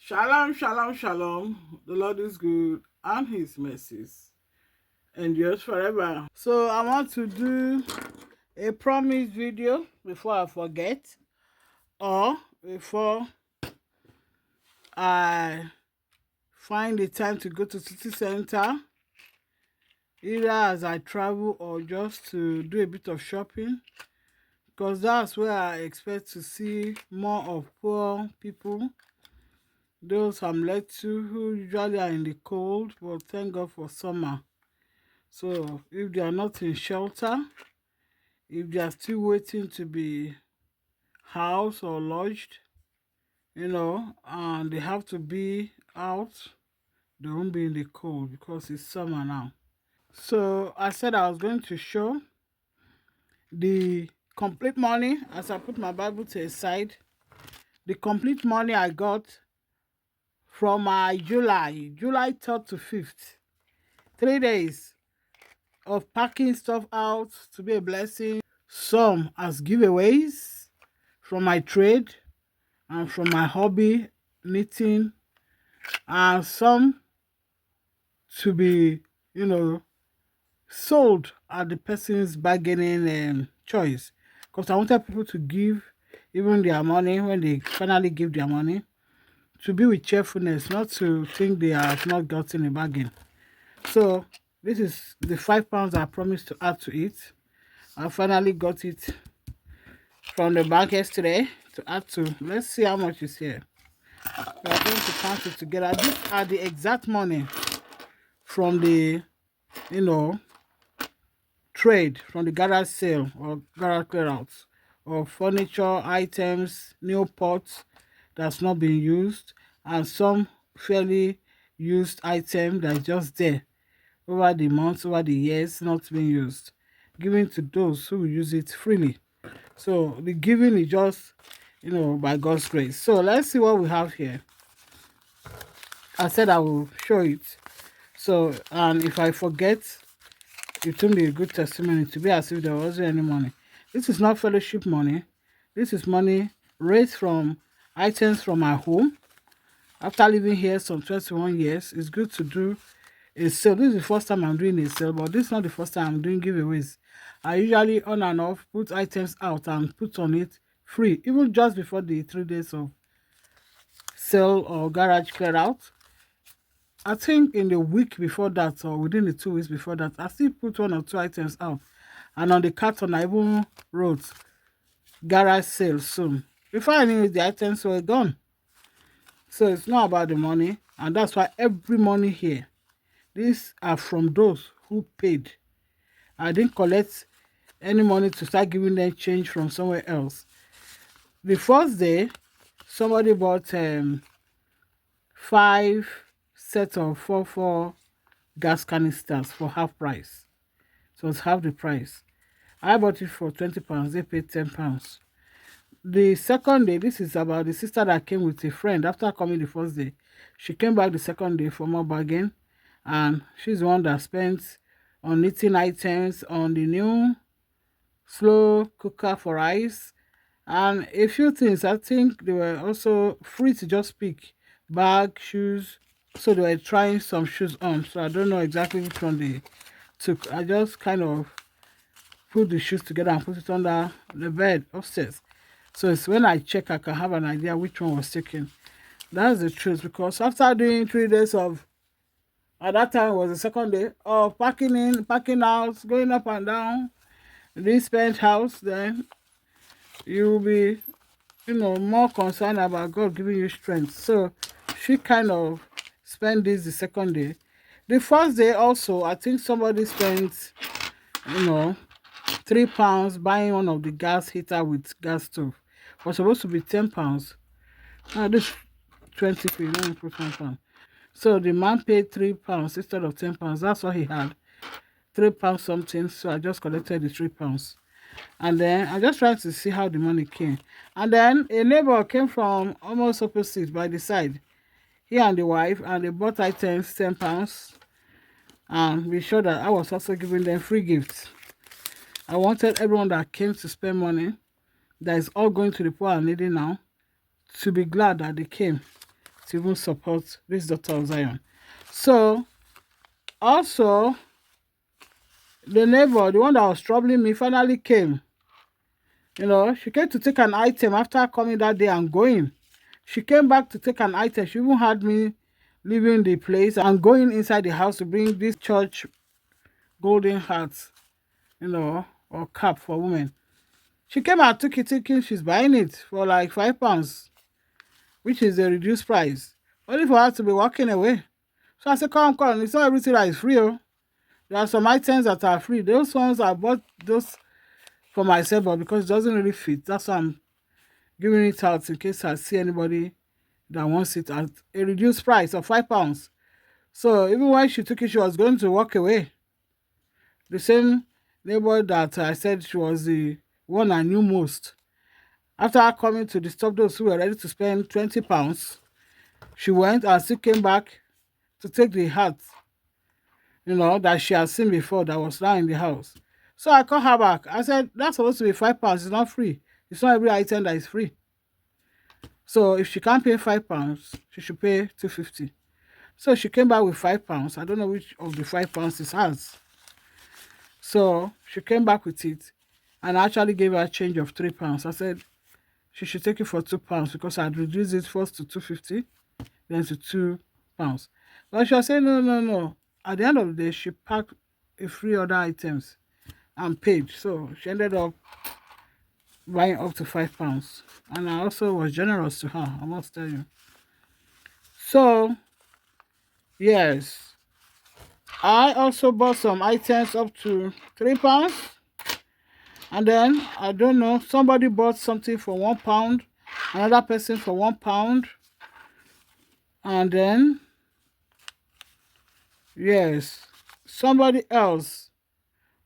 Shalom, shalom, shalom. The Lord is good and his mercies endures forever. So I want to do a promise video before I forget, or before I find the time to go to city center, either as I travel or just to do a bit of shopping, because that's where I expect to see more of poor people, those I'm led to, who usually are in the cold, but thank God for summer. So if they are not in shelter, if they are still waiting to be housed or lodged, and they have to be out, they won't be in the cold because it's summer now. So I said I was going to show the complete money as I put my Bible to a side. The complete money I got from my July 3rd to 5th. 3 days of packing stuff out to be a blessing. Some as giveaways from my trade and from my hobby, knitting, and some to be, sold at the person's bargaining choice. Because I wanted people to give even their money when they finally give their money, to be with cheerfulness, not to think they have not gotten a bargain. So this is the £5 I promised to add to it. I finally got it from the bank yesterday to add to. Let's see how much is here. We are going to count it together. These are the exact money from the, trade, from the garage sale or garage clearance of furniture items, new pots that's not being used, and some fairly used item that's just there over the months, over the years, not being used, given to those who will use it freely. So the giving is just, by God's grace. So let's see what we have here. I said I will show it. So, and if I forget, it won't be a good testimony to be as if there wasn't any money. This is not fellowship money. This is money raised from items from my home. After living here some 21 years, it's good to do a sale. This is the first time I'm doing a sale, but this is not the first time I'm doing giveaways. I usually on and off put items out and put on it free, even just before the 3 days of sale or garage clear out. I think in the week before that, or within the 2 weeks before that, I still put 1 or 2 items out. And on the carton, I even wrote garage sale soon. Before I knew it, the items were gone. So it's not about the money. And that's why every money here, these are from those who paid. I didn't collect any money to start giving them change from somewhere else. The first day, somebody bought 5 sets of 4 gas canisters for half price. So it's half the price. I bought it for £20. They paid £10. The second day, this is about the sister that came with a friend after coming the first day. She came back the second day for more bargain, and she's the one that spent on knitting items, on the new slow cooker for rice, and a few things. I think they were also free to just pick: bag, shoes. So they were trying some shoes on. So I don't know exactly which one they took. I just kind of put the shoes together and put it under the bed upstairs. So it's when I check, I can have an idea which one was taken. That's the truth, because after doing 3 days of, at that time was the second day of packing in, packing out, going up and down, this spent house, then you will be, more concerned about God giving you strength. So she kind of spent this the second day. The first day also, I think somebody spent, £3 buying one of the gas heater with gas stove. It was supposed to be £10. Now this 20p, let me put £1. So the man paid £3 instead of £10. That's what he had. £3 something. So I just collected the £3. And then I just tried to see how the money came. And then a neighbor came from almost opposite by the side. He and the wife, and they bought items £10. And be sure that I was also giving them free gifts. I wanted everyone that came to spend money, that is all going to the poor and needy now, to be glad that they came. to even support this daughter of Zion. So also the neighbor, the one that was troubling me, finally came. She came to take an item after coming that day and going. She came back to take an item. She even had me leaving the place and going inside the house to bring this church golden hat, or cap for women. She came and took it thinking she's buying it for like £5, which is the reduced price. Only for her to be walking away. So I said, come, it's not everything that is free. Oh. There are some items that are free. Those ones I bought those for myself, but because it doesn't really fit, that's why I'm giving it out in case I see anybody that wants it at a reduced price of £5. So even when she took it, she was going to walk away. The same neighbor that I said she was the one I knew most. After coming to disturb those who were ready to spend £20, she went and still came back to take the hat, that she had seen before that was now in the house. So I called her back. I said, that's supposed to be £5. It's not free. It's not every item that is free. So if she can't pay £5, she should pay £2.50. So she came back with £5. I don't know which of the £5 is hers. So she came back with it, and I actually gave her a change of £3. I said she should take it for £2 because I'd reduced it first to £2.50, then to £2. But she was saying, no. At the end of the day, she packed a few other items and paid. So she ended up buying up to £5. And I also was generous to her, I must tell you. So, yes. I also bought some items up to £3. And then, I don't know, somebody bought something for £1, another person for £1. And then, yes, somebody else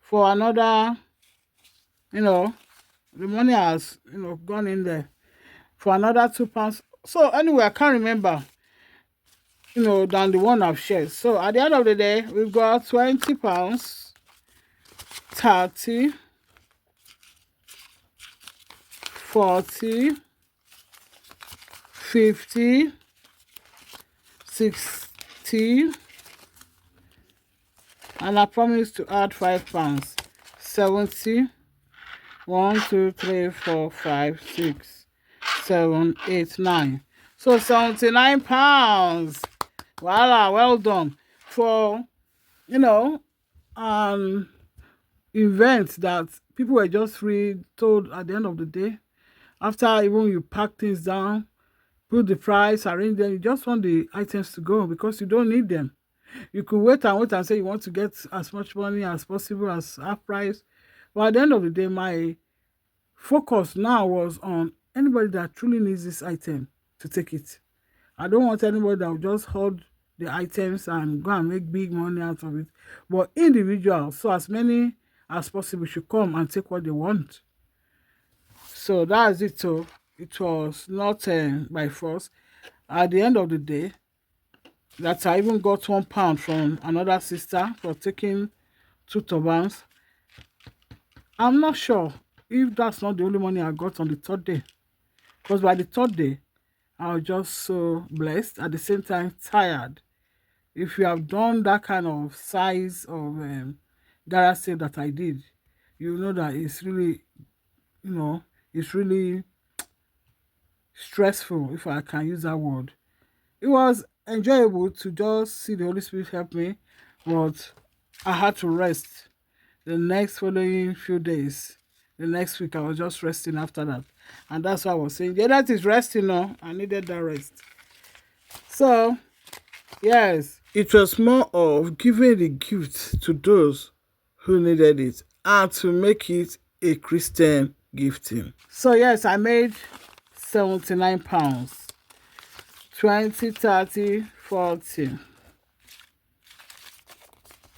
for another, the money has, gone in there for another £2. So anyway, I can't remember, than the one I've shared. So at the end of the day, we've got £20, 30, 40, 50, 60, and I promise to add £5, 70, 1, 2, 3, 4, 5, 6, 7, 8, 9. So £79. Voila, well done. For, events that people were just told at the end of the day, after even you pack things down, put the price, arrange them, you just want the items to go because you don't need them. You could wait and say you want to get as much money as possible as half price. But at the end of the day, my focus now was on anybody that truly needs this item to take it. I don't want anybody that will just hold the items and go and make big money out of it. But individuals, so as many as possible, should come and take what they want. So that's it. So it was not by force. At the end of the day, that I even got £1 from another sister for taking 2 turbans. I'm not sure if that's not the only money I got on the 3rd day. Because by the 3rd day, I was just so blessed, at the same time tired. If you have done that kind of size of garage sale that I did, you know that it's really, it's really stressful, if I can use that word. It was enjoyable to just see the Holy Spirit help me, but I had to rest the next following few days. The next week, I was just resting after that. And that's what I was saying. That is resting now. I needed that rest. So, yes, it was more of giving the gift to those who needed it and to make it a Christian gifting. So, yes, I made £79. 20, 30, 40,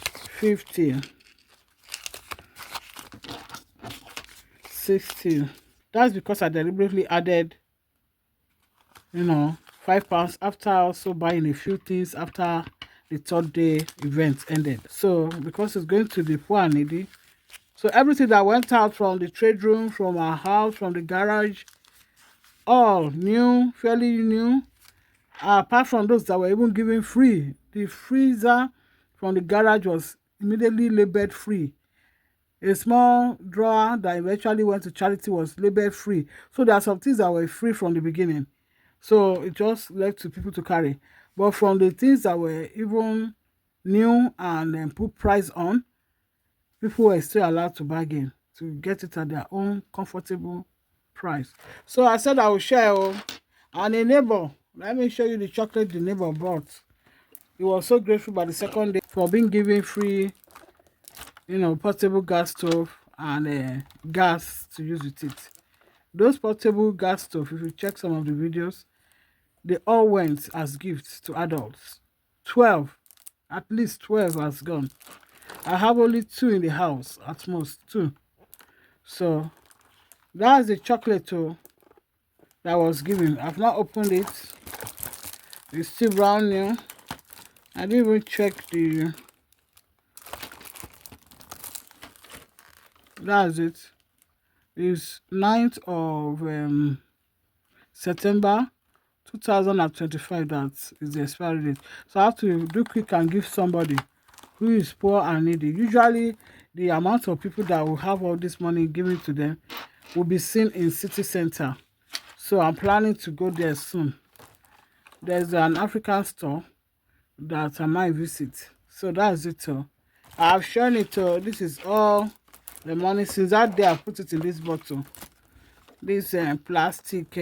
50, 60. That's because I deliberately added, £5 after also buying a few things after the 3rd day event ended. So because it's going to the poor and needy, so everything that went out from the trade room, from our house, from the garage, all new, fairly new, Apart from those that were even given free, the freezer from the garage was immediately labeled free. A small drawer that eventually went to charity was labeled free. So there are some things that were free from the beginning. So it just left to people to carry. But from the things that were even new and put price on, people were still allowed to bargain to get it at their own comfortable price. So I said I will share. And a neighbor, let me show you the chocolate the neighbor bought. He was so grateful by the second day for being given free, portable gas stove and gas to use with it. Those portable gas stove, if you check some of the videos, they all went as gifts to adults. 12, at least 12 has gone. I have only 2 in the house, at most 2. So that's the chocolate that was given. I've not opened it. It's still brand new. I didn't even check the. That's it. It's 9th of September 2025. That is the expiry date. So I have to do quick and give somebody who is poor and needy. Usually, the amount of people that will have all this money given to them will be seen in city center. So I'm planning to go there soon. There's an African store that I might visit. So that's it. I've shown it. This is all the money. Since that day, I put it in this bottle. This plastic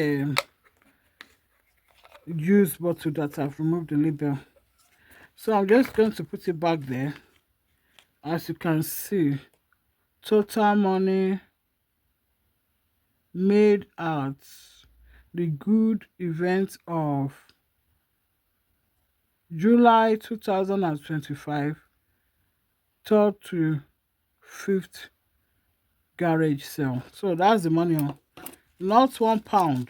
juice bottle that I've removed the label. So I'm just going to put it back there. As you can see, total money made at the good event of July 2025, 3rd to 5th garage sale. So that's the money. Not £1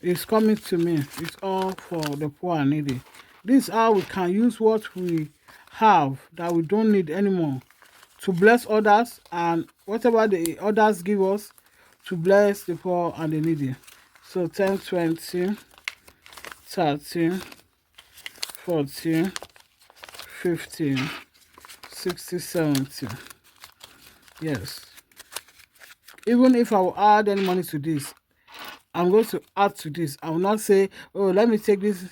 is coming to me. It's all for the poor and needy. This is how we can use what we have that we don't need anymore to bless others, and whatever the others give us to bless the poor and the needy. So 10, 20, 30, 40, 50, 60, 70. Yes. Even if I will add any money to this, I'm going to add to this. I will not say, oh, let me take this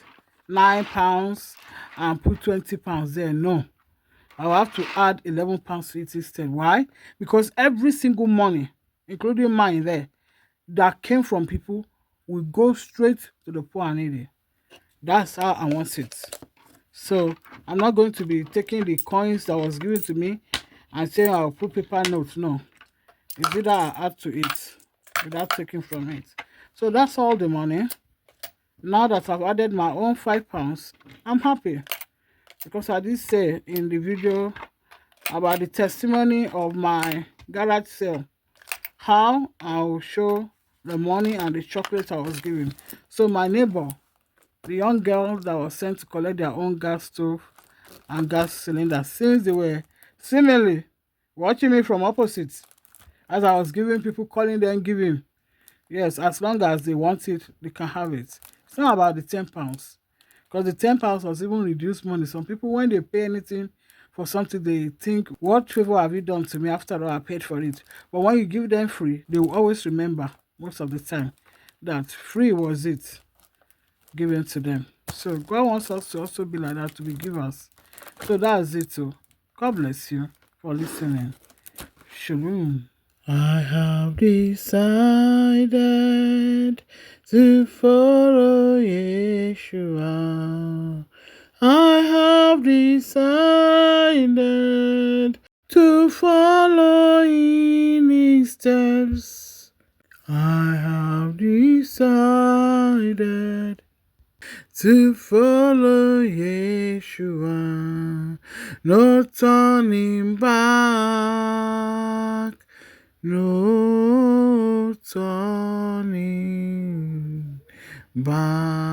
£9 and put £20 there. No. I will have to add £11 to it instead. Why? Because every single money, including mine there, that came from people will go straight to the poor and needy. That's how I want it. So I'm not going to be taking the coins that was given to me and saying I'll put paper notes. No. It's either I add to it without taking from it. So that's all the money. Now that I've added my own £5, I'm happy. Because I did say in the video about the testimony of my garage sale, how I will show the money and the chocolate I was given. So my neighbor, the young girl that was sent to collect their own gas stove and gas cylinder, since they were seemingly watching me from opposite, as I was giving people, calling them, giving. Yes, as long as they want it, they can have it. It's not about the £10. Because the £10 was even reduced money. Some people, when they pay anything for something, they think, what favor have you done to me? After all, I paid for it. But when you give them free, they will always remember, most of the time, that free was it given to them. So God wants us to also be like that, to be givers. So that's it. So God bless you for listening. Shalom. I have decided to follow Yeshua. I have decided to follow in his steps. I have decided to follow Yeshua. No turning back. No turning back.